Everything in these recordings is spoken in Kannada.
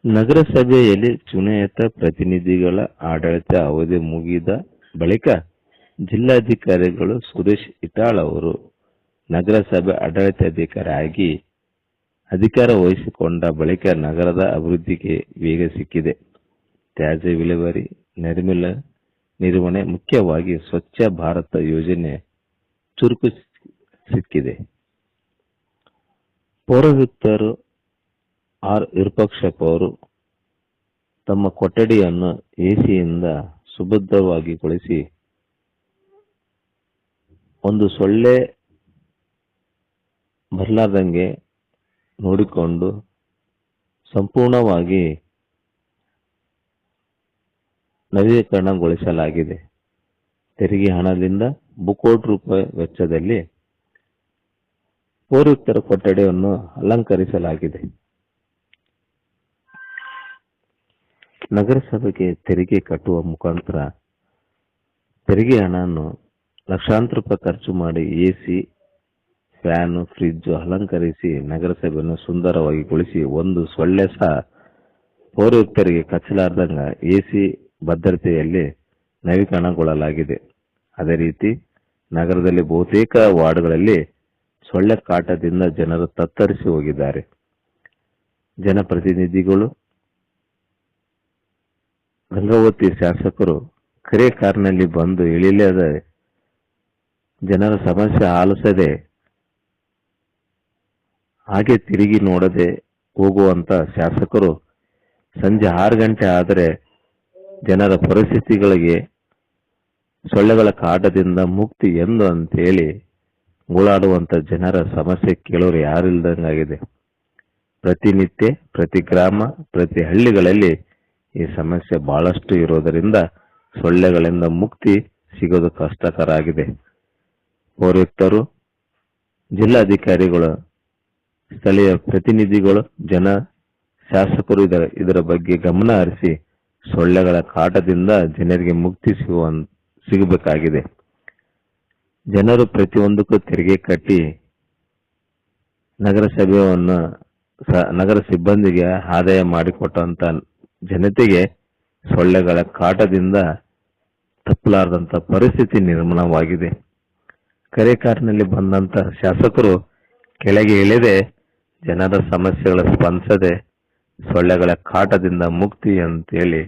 ನಗರಸಭೆಯಲ್ಲಿ ಚುನಾಯಿತ ಪ್ರತಿನಿಧಿಗಳ ಆಡಳಿತ ಅವಧಿ ಮುಗಿದ ಬಳಿಕ ಜಿಲ್ಲಾಧಿಕಾರಿಗಳು ಸುರೇಶ್ ಇಟಾಳ್ ಅವರು ನಗರಸಭೆ ಆಡಳಿತಾಧಿಕಾರಿಯಾಗಿ ಅಧಿಕಾರ ವಹಿಸಿಕೊಂಡ ಬಳಿಕ ನಗರದ ಅಭಿವೃದ್ಧಿಗೆ ವೇಗ ಸಿಕ್ಕಿದೆ. ತ್ಯಾಜ್ಯ ವಿಲೇವಾರಿ, ನೈರ್ಮಲ್ಯ ನಿರ್ವಹಣೆ, ಮುಖ್ಯವಾಗಿ ಸ್ವಚ್ಛ ಭಾರತ ಯೋಜನೆ ಚುರುಕು ಸಿಕ್ಕಿದೆ. ಪೌರಾಯುಕ್ತರು ಆರ್ ವಿರೂಪಾಕ್ಷಪ್ಪ ಅವರು ತಮ್ಮ ಕೊಠಡಿಯನ್ನು ಎಸಿಯಿಂದ ಸುಭದ್ರವಾಗಿಗೊಳಿಸಿ ಒಂದು ಸೊಳ್ಳೆ ಬರಲಾರ್ದಂಗೆ ನೋಡಿಕೊಂಡು ಸಂಪೂರ್ಣವಾಗಿ ನವೀಕರಣಗೊಳಿಸಲಾಗಿದೆ. ತೆರಿಗೆ ಹಣದಿಂದ ಬಹುಕೋಟಿ ರೂಪಾಯಿ ವೆಚ್ಚದಲ್ಲಿ ಪೌರಾಯುಕ್ತರ ಕೊಠಡಿಯನ್ನು ಅಲಂಕರಿಸಲಾಗಿದೆ. ನಗರಸಭೆಗೆ ತೆರಿಗೆ ಕಟ್ಟುವ ಮುಖಾಂತರ ತೆರಿಗೆ ಹಣವನ್ನು ಲಕ್ಷಾಂತರ ರೂಪಾಯಿ ಖರ್ಚು ಮಾಡಿ ಎಸಿ, ಫ್ಯಾನ್, ಫ್ರಿಡ್ಜ್ ಅಲಂಕರಿಸಿ ನಗರಸಭೆಯನ್ನು ಸುಂದರವಾಗಿಗೊಳಿಸಿ ಒಂದು ಸೊಳ್ಳೆ ಸಹ ಪೌರಾಯುಕ್ತರಿಗೆ ಕಚ್ಚಲಾರ್ದಂಗ ಎಸಿ ಭದ್ರತೆಯಲ್ಲಿ ನವೀಕರಣಗೊಳ್ಳಲಾಗಿದೆ. ಅದೇ ರೀತಿ ನಗರದಲ್ಲಿ ಬಹುತೇಕ ವಾರ್ಡ್ಗಳಲ್ಲಿ ಸೊಳ್ಳೆ ಕಾಟದಿಂದ ಜನರು ತತ್ತರಿಸಿ ಹೋಗಿದ್ದಾರೆ. ಜನಪ್ರತಿನಿಧಿಗಳು, ಗಂಗಾವತಿ ಶಾಸಕರು ಕರೆ ಕಾರಿನಲ್ಲಿ ಬಂದು ಇಳಿಯದ ಜನರ ಸಮಸ್ಯೆ ಆಲಿಸದೆ ಹಾಗೆ ತಿರುಗಿ ನೋಡದೆ ಹೋಗುವಂತ ಶಾಸಕರು ಸಂಜೆ 6 ಗಂಟೆ ಆದರೆ ಜನರ ಪರಿಸ್ಥಿತಿಗಳಿಗೆ ಸೊಳ್ಳೆಗಳ ಕಾಟದಿಂದ ಮುಕ್ತಿ ಎಂದು ಅಂತೇಳಿ ಗೋಳಾಡುವಂತ ಜನರ ಸಮಸ್ಯೆ ಕೇಳೋರು ಯಾರಿಲ್ದಂಗಾಗಿದೆ. ಪ್ರತಿನಿತ್ಯ ಪ್ರತಿ ಗ್ರಾಮ, ಪ್ರತಿ ಹಳ್ಳಿಗಳಲ್ಲಿ ಈ ಸಮಸ್ಯೆ ಬಹಳಷ್ಟು ಇರೋದರಿಂದ ಸೊಳ್ಳೆಗಳಿಂದ ಮುಕ್ತಿ ಸಿಗೋದು ಕಷ್ಟಕರ ಆಗಿದೆ. ಪೌರಾಯುಕ್ತರು, ಜಿಲ್ಲಾಧಿಕಾರಿಗಳು, ಸ್ಥಳೀಯ ಪ್ರತಿನಿಧಿಗಳು, ಶಾಸಕರು ಇದರ ಬಗ್ಗೆ ಗಮನ ಹರಿಸಿ ಸೊಳ್ಳೆಗಳ ಕಾಟದಿಂದ ಜನರಿಗೆ ಮುಕ್ತಿ ಸಿಗಬೇಕಾಗಿದೆ. ಜನರು ಪ್ರತಿಯೊಂದಕ್ಕೂ ತೆರಿಗೆ ಕಟ್ಟಿ ನಗರಸಭೆಯನ್ನು ನಗರ ಸಿಬ್ಬಂದಿಗೆ ಆದಾಯ ಮಾಡಿಕೊಟ್ಟಂತ ಜನತೆಗೆ ಸೊಳ್ಳೆಗಳ ಕಾಟದಿಂದ ತಪ್ಪಲಾರದಂತ ಪರಿಸ್ಥಿತಿ ನಿರ್ಮಾಣವಾಗಿದೆ. ಕರೆ ಕಾರಿನಲ್ಲಿ ಬಂದಂತ ಶಾಸಕರು ಕೆಳಗೆ ಇಳಿದೆ ಜನರ ಸಮಸ್ಯೆಗಳ ಸ್ಪಂದಿಸದೆ ಸೊಳ್ಳೆಗಳ ಕಾಟದಿಂದ ಮುಕ್ತಿ ಅಂತೇಳಿ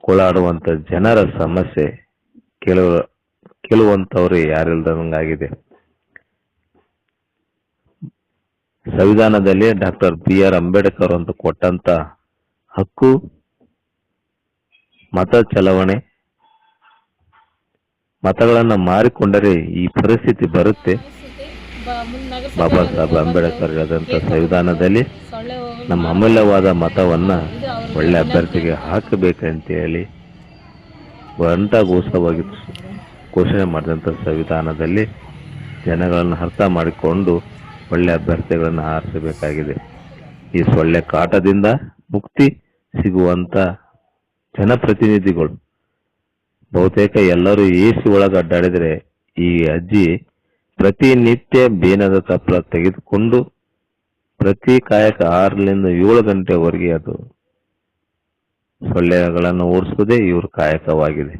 ಗೋಳಾಡುವಂತ ಜನರ ಸಮಸ್ಯೆ ಕೇಳುವಂತವ್ರು ಯಾರಿಲ್ದಂಗಾಗಿದೆ. ಸಂವಿಧಾನದಲ್ಲಿ ಡಾಕ್ಟರ್ BR ಅಂಬೇಡ್ಕರ್ ಅಂತ ಕೊಟ್ಟಂತ ಹಕ್ಕು ಮತ ಚಲಾವಣೆ, ಮತಗಳನ್ನ ಮಾರಿಕೊಂಡರೆ ಈ ಪರಿಸ್ಥಿತಿ ಬರುತ್ತೆ. ಬಾಬಾ ಸಾಹೇಬ್ ಅಂಬೇಡ್ಕರ್ ಹೇಳಿದಂತ ಸಂವಿಧಾನದಲ್ಲಿ ನಮ್ಮ ಅಮೂಲ್ಯವಾದ ಮತವನ್ನ ಒಳ್ಳೆ ಅಭ್ಯರ್ಥಿಗೆ ಹಾಕಬೇಕಂತ ಹೇಳಿ ಘೋಷವಾಗಿ ಘೋಷಣೆ ಮಾಡಿದಂತ ಸಂವಿಧಾನದಲ್ಲಿ ಜನಗಳನ್ನು ಅರ್ಥ ಮಾಡಿಕೊಂಡು ಒಳ್ಳೆ ಅಭ್ಯರ್ಥಿಗಳನ್ನು ಆರಿಸಬೇಕಾಗಿದೆ. ಈ ಸೊಳ್ಳೆ ಕಾಟದಿಂದ ಮುಕ್ತಿ ಸಿಗುವಂತ ಜನಪ್ರತಿನಿಧಿಗಳು ಬಹುತೇಕ ಎಲ್ಲರೂ ಎಸಿ ಒಳಗೆ ಅಡ್ಡಾಡಿದ್ರೆ ಈ ಅಜ್ಜಿ ಪ್ರತಿನಿತ್ಯ ಬೇನದ ತಪ್ಪಲ ತೆಗೆದುಕೊಂಡು ಪ್ರತಿ ಕಾಯಕ 6ರಿಂದ 7 ಗಂಟೆವರೆಗೆ ಅದು ಸೊಳ್ಳೆಗಳನ್ನು ಓಡಿಸುವುದೇ ಇವ್ರ ಕಾಯಕವಾಗಿದೆ.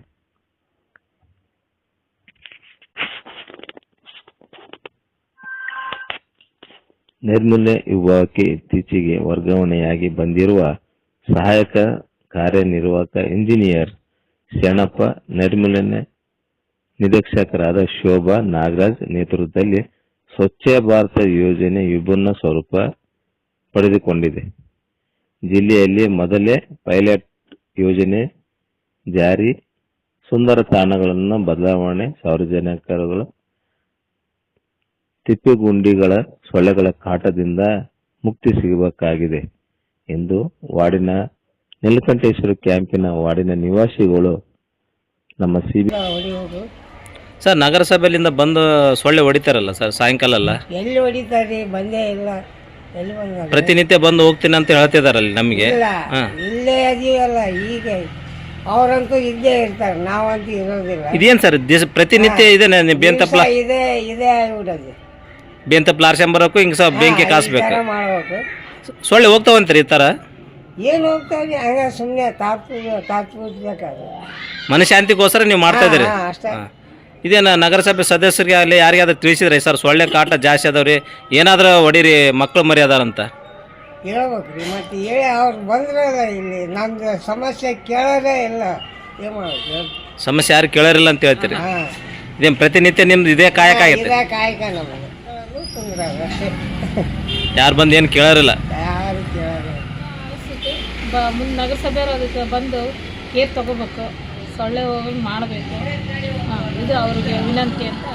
ನೈರ್ಮಲ್ಯ ವಿಭಾಗಕ್ಕೆ ಇತ್ತೀಚೆಗೆ ವರ್ಗಾವಣೆಯಾಗಿ ಬಂದಿರುವ ಸಹಾಯಕ ಕಾರ್ಯನಿರ್ವಾಹಕ ಇಂಜಿನಿಯರ್ ಶರಣಪ್ಪ, ನೈರ್ಮಲ್ಯ ನಿರೀಕ್ಷಕರಾದ ಶೋಭಾ ನಾಗರಾಜ್ ನೇತೃತ್ವದಲ್ಲಿ ಸ್ವಚ್ಛ ಭಾರತ ಯೋಜನೆ ವಿಭಿನ್ನ ಸ್ವರೂಪ ಪಡೆದುಕೊಂಡಿದೆ. ಜಿಲ್ಲೆಯಲ್ಲಿ ಮೊದಲೇ ಪೈಲಟ್ ಯೋಜನೆ ಜಾರಿ, ಸುಂದರ ತಾಣಗಳನ್ನು ಬದಲಾವಣೆ, ಸಾರ್ವಜನಿಕರುಗಳ ತಿಪ್ಪೆಗುಂಡಿಗಳ ಸೊಳ್ಳೆಗಳ ಕಾಟದಿಂದ ಮುಕ್ತಿ ಸಿಗಬೇಕಾಗಿದೆ ಎಂದು ವಾರ್ಡಿನ ನೀಲಕಂಠೇಶ್ವರ ಕ್ಯಾಂಪಿನ ವಾರ್ಡಿನ ನಿವಾಸಿಗಳು ನಮ್ಮ ಸರ್ ನಗರಸಭೆಯಿಂದ ಬಂದು ಸೊಳ್ಳೆ ಹೊಡಿತಾರಲ್ಲ ಸರ್, ಸಾಯಂಕಾಲ ಅಲ್ಲ ಎಲ್ಲಿ ಹೊಡಿತಾರೆ? ಬಂದೇ ಇಲ್ಲ. ಎಲ್ಲಿ ಬಂದ? ಪ್ರತಿನಿತ್ಯ ಬಂದು ಹೋಗ್ತೀನಿ ಅಂತ ಹೇಳ್ತಿದಾರಲ್ಲಿ ನಮಗೆ. ಇಲ್ಲೇ ಅದೀವಲ್ಲ, ಈಗ ಅವರಂತೂ ಇದ್ದೇ ಇರ್ತಾರೆ, ನಾವಂತೂ ಇರೋದಿಲ್ಲ. ಇದೇನು ಸರ್ ಪ್ರತಿನಿತ್ಯ ಇದೆ ಬೇಂತಪ್ಲ ಇದೆ ಇದೆ ಆಗ್ಬಿಡೋದು. ಬೇಂತಪ್ಲ ಆರ್ಸಂಬರಕ್ಕೂ ಹಿಂಗೆ ಬೆಂಕಿ ಕಾಸ್ಬೇಕು. ಮಾಡ್ಬೇಕು. ಸೊಳ್ಳೆ ಹೋಗ್ತಾವಂತೀರಿ ಈ ಥರ? ಏನು ಹೋಗ್ತಾವೆ ಹಂಗೆ ಸುಮ್ಮನೆ ತಾತ್ಪೂಜ್ಬೇಕಾದ್ರೆ ಮನಶಾಂತಿಗೋಸ್ಕರ ನೀವು ಮಾಡ್ತಾ ಇದ್ದೀರಿ ಅಷ್ಟೇ. ಇದೇನು ನಗರಸಭೆ ಸದಸ್ಯರಿಗೆ ಅಲ್ಲಿ ಯಾರಿಗಾದ್ರೂ ತಿಳಿಸಿದ್ರಿ ಸರ್ ಸೊಳ್ಳೆ ಕಾಟ ಜಾಸ್ತಿ ಅದಾವ್ರಿ ಏನಾದರೂ ಹೊಡೀರಿ ಮಕ್ಕಳು ಮರಿ ಅದಾರಂತ ಹೇಳ್ಬೇಕ್ರಿ ಮತ್ತೆ ಹೇಳಿ ಅವ್ರು ಬಂದ್ರಲ್ಲ ಇಲ್ಲಿ ನಮ್ದು ಸಮಸ್ಯೆ ಕೇಳೋದೇ ಇಲ್ಲ ಏನು ಮಾಡೋದು ಹೇಳಿ? ಸಮಸ್ಯೆ ಯಾರು ಕೇಳೋರಿಲ್ಲ ಅಂತ ಹೇಳ್ತೀರಿ ಹಾಂ ಇದೇನು ಪ್ರತಿನಿತ್ಯ ನಿಮ್ದು ಇದೇ ಕಾಯಕ ಆಗೈತೆ ಇದೇ ಕಾಯಕ ನಮಗೆ ತೊಂದ್ರೆ ಅಷ್ಟೇ. ಯಾರು ಬಂದು ಏನು ಕೇಳೋರಿಲ್ಲ. ಯಾರು ಕೇಳೋದು ಮುಂದೆ ನಗರಸಭೆಯವರು ಅದಕ್ಕೆ ಬಂದು ಕೇರ್ ತಗೋಬೇಕು, ಸೊಳ್ಳೆ ಹೋಗಂಗೆ ಮಾಡಬೇಕು. ಇದು ಅವ್ರಿಗೆ ವಿನಂತಿ ಅಂತ